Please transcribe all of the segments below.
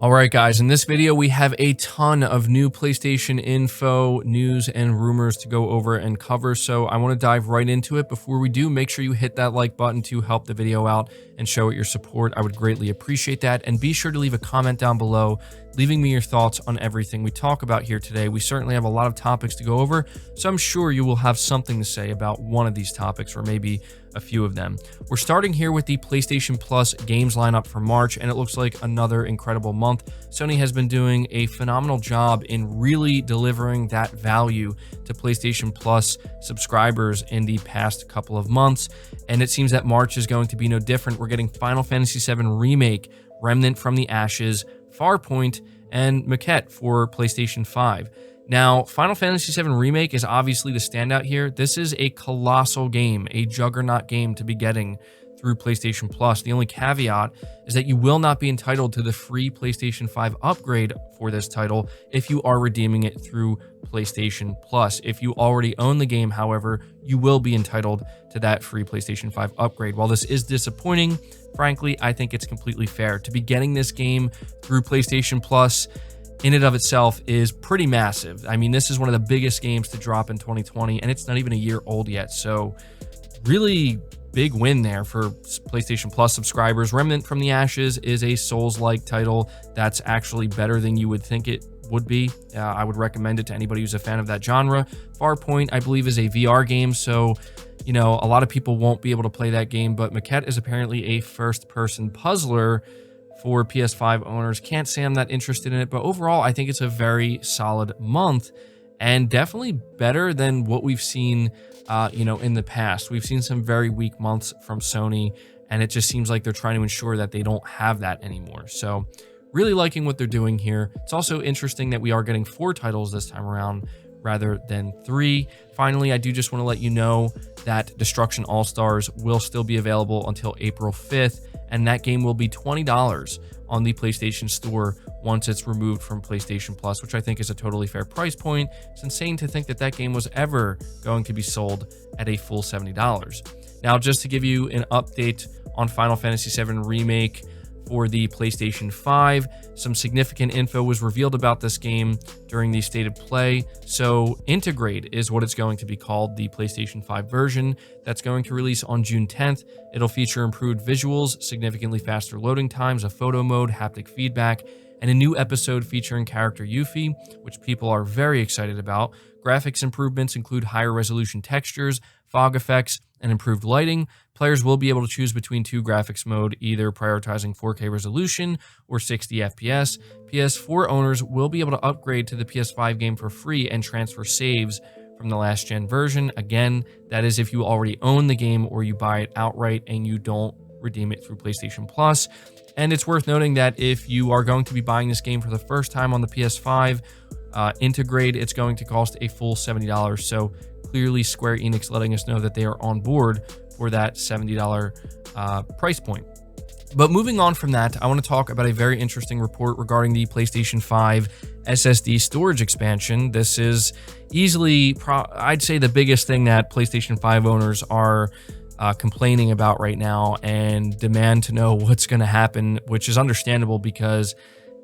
All right, guys, in this video, we have a ton of new PlayStation info, news, and rumors to go over and cover. So I want to dive right into it. Before we do, make sure you hit that like button to help the video out and show it your support. I would greatly appreciate that. And be sure to leave a comment down below, leaving me your thoughts on everything we talk about here today. We certainly have a lot of topics to go over, so I'm sure you will have something to say about one of these topics or maybe a few of them. We're starting here with the PlayStation Plus games lineup for March, and it looks like another incredible month. Sony has been doing a phenomenal job in really delivering that value to PlayStation Plus subscribers in the past couple of months, and it seems that March is going to be no different. We're getting Final Fantasy VII Remake, Remnant from the Ashes, Farpoint, and Maquette for PlayStation 5. Now, Final Fantasy VII Remake is obviously the standout here. This is a colossal game, a juggernaut game to be getting through PlayStation Plus. The only caveat is that you will not be entitled to the free PlayStation 5 upgrade for this title if you are redeeming it through PlayStation Plus. If you already own the game, however, you will be entitled to that free PlayStation 5 upgrade. While this is disappointing, frankly, I think it's completely fair. To be getting this game through PlayStation Plus in and of itself is pretty massive. I mean, this is one of the biggest games to drop in 2020, and it's not even a year old yet. So really big win there for PlayStation Plus subscribers. Remnant from the Ashes is a Souls-like title that's actually better than you would think it would be. I would recommend it to anybody who's a fan of that genre. Farpoint, I believe, is a VR game, so a lot of people won't be able to play that game, but Maquette is apparently a first-person puzzler for PS5 owners. Can't say I'm that interested in it, but overall, I think it's a very solid month and definitely better than what we've seen, in the past. We've seen some very weak months from Sony, and it just seems like they're trying to ensure that they don't have that anymore. So really liking what they're doing here. It's also interesting that we are getting 4 titles this time around rather than 3. Finally, I do just want to let you know that Destruction All-Stars will still be available until April 5th, and that game will be $20 on the PlayStation Store once it's removed from PlayStation Plus, which I think is a totally fair price point. It's insane to think that that game was ever going to be sold at a full $70. Now, just to give you an update on Final Fantasy VII Remake for the PlayStation 5, some significant info was revealed about this game during the State of Play. So Integrate is what it's going to be called, the PlayStation 5 version that's going to release on June 10th. It'll feature improved visuals, significantly faster loading times, a photo mode, haptic feedback, and a new episode featuring character Yuffie, which people are very excited about. Graphics improvements include higher resolution textures, fog effects, and improved lighting. Players will be able to choose between 2 graphics mode, either prioritizing 4K resolution or 60 FPS. PS4 owners will be able to upgrade to the PS5 game for free and transfer saves from the last gen version. Again, that is if you already own the game or you buy it outright and you don't redeem it through PlayStation Plus. And it's worth noting that if you are going to be buying this game for the first time on the PS5, Integrate, it's going to cost a full $70. So clearly Square Enix letting us know that they are on board for that $70 price point. But moving on from that, I want to talk about a very interesting report regarding the PlayStation 5 SSD storage expansion. This is easily, I'd say, the biggest thing that PlayStation 5 owners are complaining about right now and demand to know what's going to happen, which is understandable because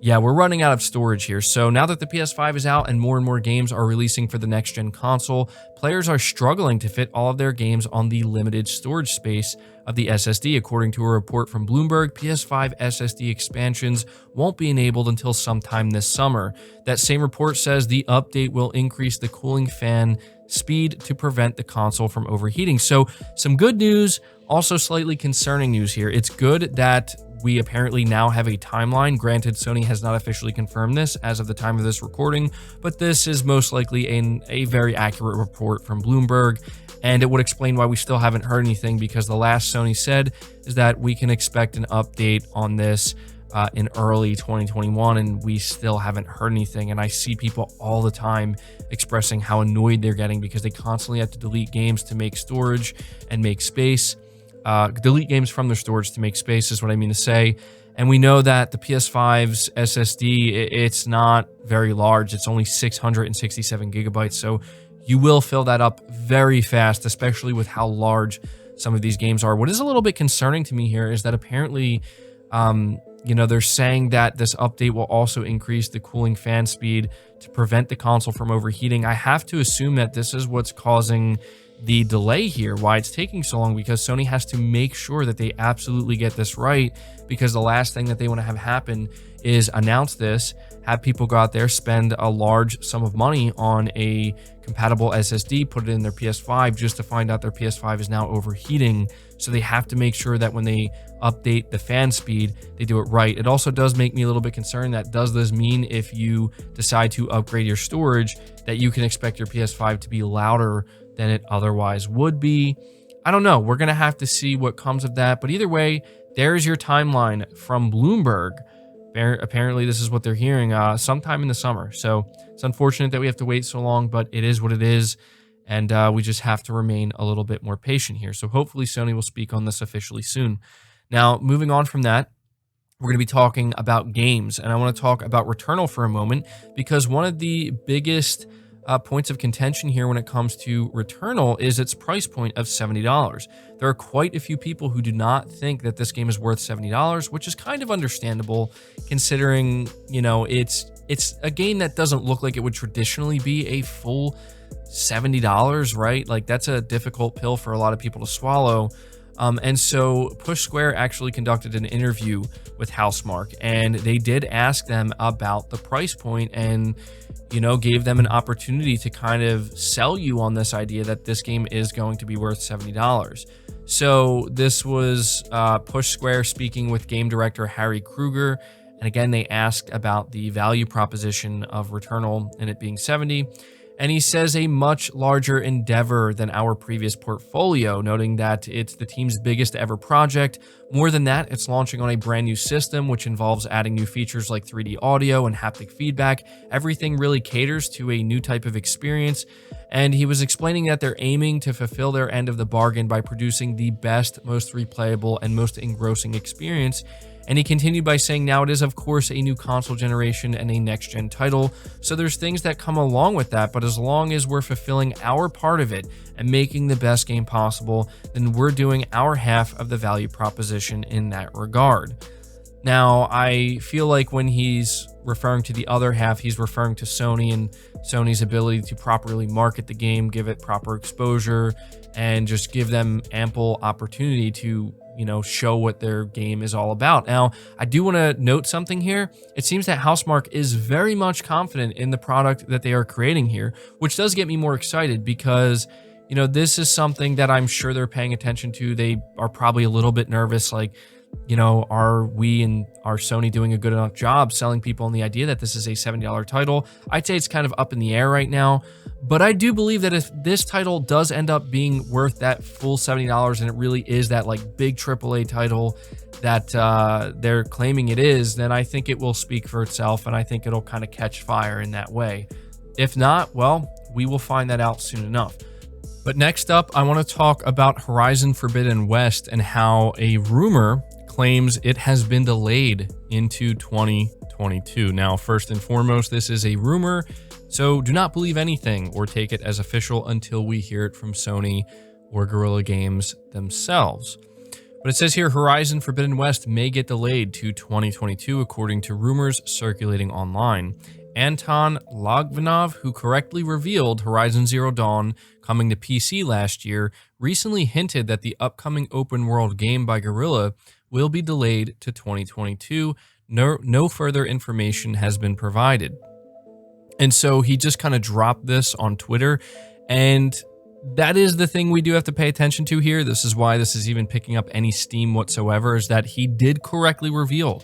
yeah, we're running out of storage here. So now that the PS5 is out and more games are releasing for the next-gen console, players are struggling to fit all of their games on the limited storage space of the SSD. According to a report from Bloomberg, PS5 SSD expansions won't be enabled until sometime this summer. That same report says the update will increase the cooling fan speed to prevent the console from overheating. So some good news, also slightly concerning news here. It's good that we apparently now have a timeline. Granted, Sony has not officially confirmed this as of the time of this recording, but this is most likely a very accurate report from Bloomberg, and it would explain why we still haven't heard anything, because the last Sony said is that we can expect an update on this in early 2021, and we still haven't heard anything. And I see people all the time expressing how annoyed they're getting because they constantly have to delete games to make storage and make space. Delete games from their storage to make space is what I mean to say. And we know that the PS5's SSD, it's not very large. It's only 667 gigabytes. So you will fill that up very fast, especially with how large some of these games are. What is a little bit concerning to me here is that apparently They're saying that this update will also increase the cooling fan speed to prevent the console from overheating. I have to assume that this is what's causing the delay here, why it's taking so long, because Sony has to make sure that they absolutely get this right, because the last thing that they want to have happen is announce this, have people go out there, spend a large sum of money on a compatible SSD, put it in their PS5 just to find out their PS5 is now overheating. So they have to make sure that when they update the fan speed, they do it right. It also does make me a little bit concerned that does this mean if you decide to upgrade your storage that you can expect your PS5 to be louder than it otherwise would be? I don't know. We're going to have to see what comes of that. But either way, there's your timeline from Bloomberg. Apparently, this is what they're hearing sometime in the summer. So it's unfortunate that we have to wait so long, but it is what it is. And we just have to remain a little bit more patient here. So hopefully Sony will speak on this officially soon. Now, moving on from that, we're going to be talking about games. And I want to talk about Returnal for a moment, because one of the biggest points of contention here when it comes to Returnal is its price point of $70. There are quite a few people who do not think that this game is worth $70, which is kind of understandable considering, it's a game that doesn't look like it would traditionally be a full $70, right? Like, that's a difficult pill for a lot of people to swallow. And so Push Square actually conducted an interview with Housemarque, and they did ask them about the price point and, gave them an opportunity to kind of sell you on this idea that this game is going to be worth $70. So this was Push Square speaking with game director Harry Kruger. And again, they asked about the value proposition of Returnal and it being 70. And he says a much larger endeavor than our previous portfolio, noting that it's the team's biggest ever project. More than that, it's launching on a brand new system, which involves adding new features like 3D audio and haptic feedback. Everything really caters to a new type of experience. And he was explaining that they're aiming to fulfill their end of the bargain by producing the best, most replayable, and most engrossing experience. And he continued by saying, now it is, of course, a new console generation and a next-gen title, so there's things that come along with that, but as long as we're fulfilling our part of it and making the best game possible, then we're doing our half of the value proposition in that regard. Now, I feel like when he's referring to the other half, he's referring to Sony and Sony's ability to properly market the game, give it proper exposure, and just give them ample opportunity to show what their game is all about. Now, I do want to note something here. It seems that Housemarque is very much confident in the product that they are creating here, which does get me more excited because, this is something that I'm sure they're paying attention to. They are probably a little bit nervous, like, are we and are Sony doing a good enough job selling people on the idea that this is a $70 title? I'd say it's kind of up in the air right now, but I do believe that if this title does end up being worth that full $70 and it really is that like big AAA title that they're claiming it is, then I think it will speak for itself and I think it'll kind of catch fire in that way. If not, well, we will find that out soon enough. But next up, I want to talk about Horizon Forbidden West and how a rumor claims it has been delayed into 2022. Now, first and foremost, this is a rumor, so do not believe anything or take it as official until we hear it from Sony or Guerrilla Games themselves. But it says here, Horizon Forbidden West may get delayed to 2022, according to rumors circulating online. Anton Logvinov, who correctly revealed Horizon Zero Dawn coming to PC last year, recently hinted that the upcoming open-world game by Guerrilla will be delayed to 2022. No further information has been provided. And so he just kind of dropped this on Twitter, and that is the thing we do have to pay attention to here. This is why this is even picking up any steam whatsoever, is that he did correctly reveal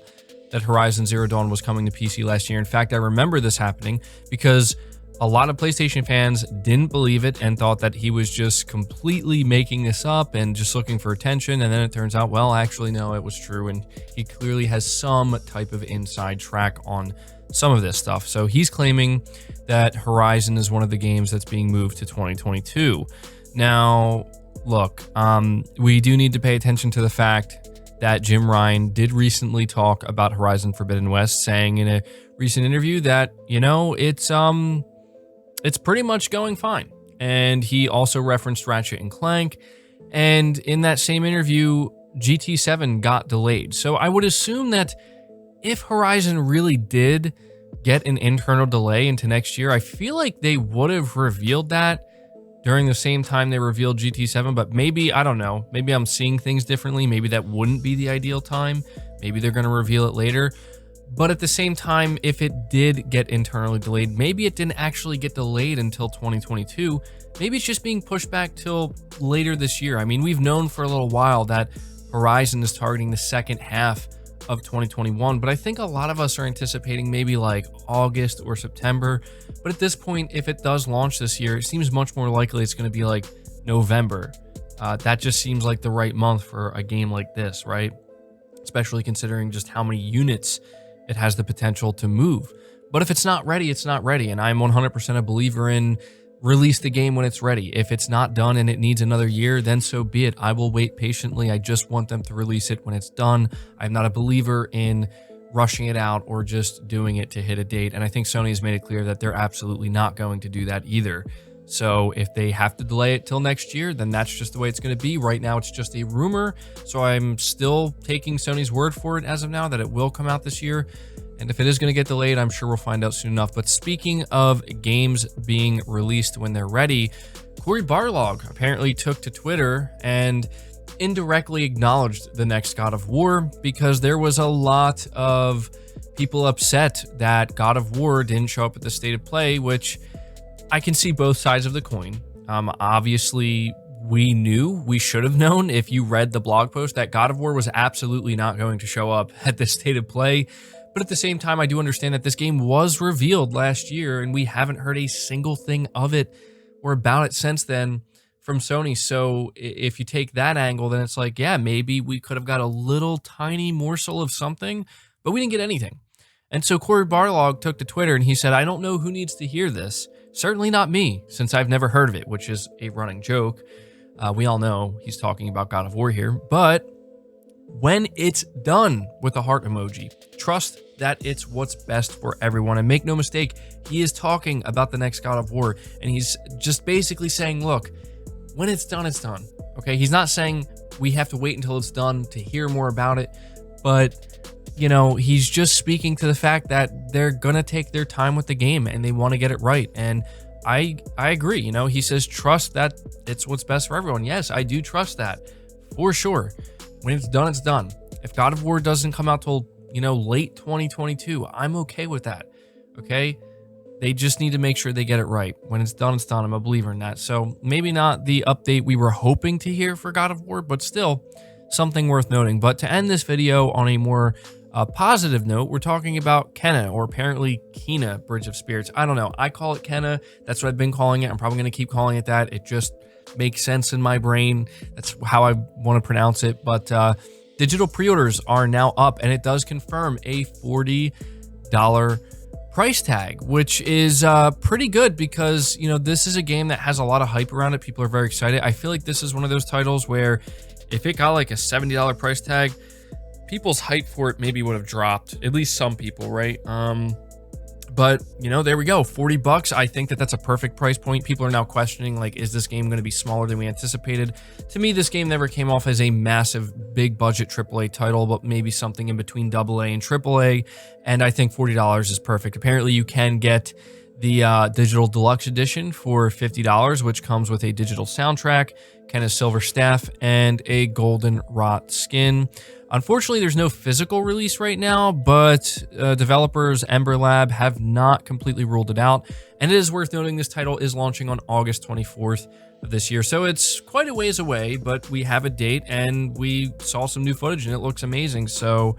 that Horizon Zero Dawn was coming to PC last year. In fact, I remember this happening because a lot of PlayStation fans didn't believe it and thought that he was just completely making this up and just looking for attention. And then it turns out, well, actually, no, it was true. And he clearly has some type of inside track on some of this stuff. So he's claiming that Horizon is one of the games that's being moved to 2022. Now, look, we do need to pay attention to the fact that Jim Ryan did recently talk about Horizon Forbidden West, saying in a recent interview that, it's pretty much going fine. And he also referenced Ratchet and Clank. And in that same interview, GT7 got delayed. So I would assume that if Horizon really did get an internal delay into next year, I feel like they would have revealed that during the same time they revealed GT7, but maybe, I don't know, maybe I'm seeing things differently. Maybe that wouldn't be the ideal time. Maybe they're going to reveal it later. But at the same time, if it did get internally delayed, maybe it didn't actually get delayed until 2022. Maybe it's just being pushed back till later this year. I mean, we've known for a little while that Horizon is targeting the second half of 2021, but I think a lot of us are anticipating maybe like August or September. But at this point, if it does launch this year, it seems much more likely it's going to be like November. That just seems like the right month for a game like this, right? Especially considering just how many units it has the potential to move. But if it's not ready, it's not ready. And I'm 100% a believer in release the game when it's ready. If it's not done and it needs another year, then so be it. I will wait patiently. I just want them to release it when it's done. I'm not a believer in rushing it out or just doing it to hit a date. And I think Sony has made it clear that they're absolutely not going to do that either. So if they have to delay it till next year, then that's just the way it's going to be. Right now, it's just a rumor. So I'm still taking Sony's word for it as of now that it will come out this year. And if it is going to get delayed, I'm sure we'll find out soon enough. But speaking of games being released when they're ready, Cory Barlog apparently took to Twitter and indirectly acknowledged the next God of War, because there was a lot of people upset that God of War didn't show up at the State of Play, which I can see both sides of the coin. Obviously, we should have known if you read the blog post that God of War was absolutely not going to show up at the State of Play. But at the same time, I do understand that this game was revealed last year and we haven't heard a single thing of it or about it since then from Sony. So if you take that angle, then it's like, yeah, maybe we could have got a little tiny morsel of something, but we didn't get anything. And so Cory Barlog took to Twitter and he said, I don't know who needs to hear this. Certainly not me, since I've never heard of it, which is a running joke. We all know he's talking about God of War here, but when it's done with the heart emoji, trust that it's what's best for everyone. And make no mistake, he is talking about the next God of War, and he's just basically saying, look, when it's done, it's done. Okay, he's not saying we have to wait until it's done to hear more about it, but you know, he's just speaking to the fact that they're gonna take their time with the game and they want to get it right. And I agree. You know, he says trust that it's what's best for everyone. Yes, I do trust that for sure. When it's done, it's done. If God of War doesn't come out till, you know, late 2022, I'm okay with that. Okay, they just need to make sure they get it right. When it's done, it's done. I'm a believer in that. So maybe not the update we were hoping to hear for God of War, but still something worth noting. But to end this video on a more positive note, we're talking about Kena, or apparently Kena, Bridge of Spirits. I don't know. I call it Kena. That's what I've been calling it. I'm probably going to keep calling it that. It just makes sense in my brain. That's how I want to pronounce it. But digital pre-orders are now up, and it does confirm a $40 price tag, which is pretty good because, you know, this is a game that has a lot of hype around it. People are very excited. I feel like this is one of those titles where if it got like a $70 price tag, people's hype for it maybe would have dropped, at least some people, right? But, you know, there we go, $40. I think that that's a perfect price point. People are now questioning, like, is this game going to be smaller than we anticipated? To me, this game never came off as a massive, big budget AAA title, but maybe something in between AA and AAA, and I think $40 is perfect. Apparently, you can get the digital deluxe edition for $50, which comes with a digital soundtrack, Kena's silver staff, and a golden rot skin. Unfortunately, there's no physical release right now, but developers Ember Lab have not completely ruled it out. And it is worth noting this title is launching on August 24th of this year. So it's quite a ways away, but we have a date and we saw some new footage and it looks amazing. So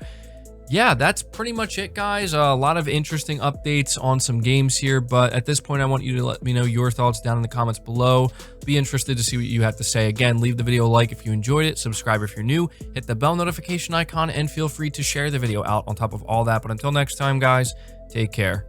yeah, that's pretty much it, guys. A lot of interesting updates on some games here, but at this point, I want you to let me know your thoughts down in the comments below. Be interested to see what you have to say. Again, leave the video a like if you enjoyed it, subscribe if you're new, hit the bell notification icon, and feel free to share the video out on top of all that. But until next time, guys, take care.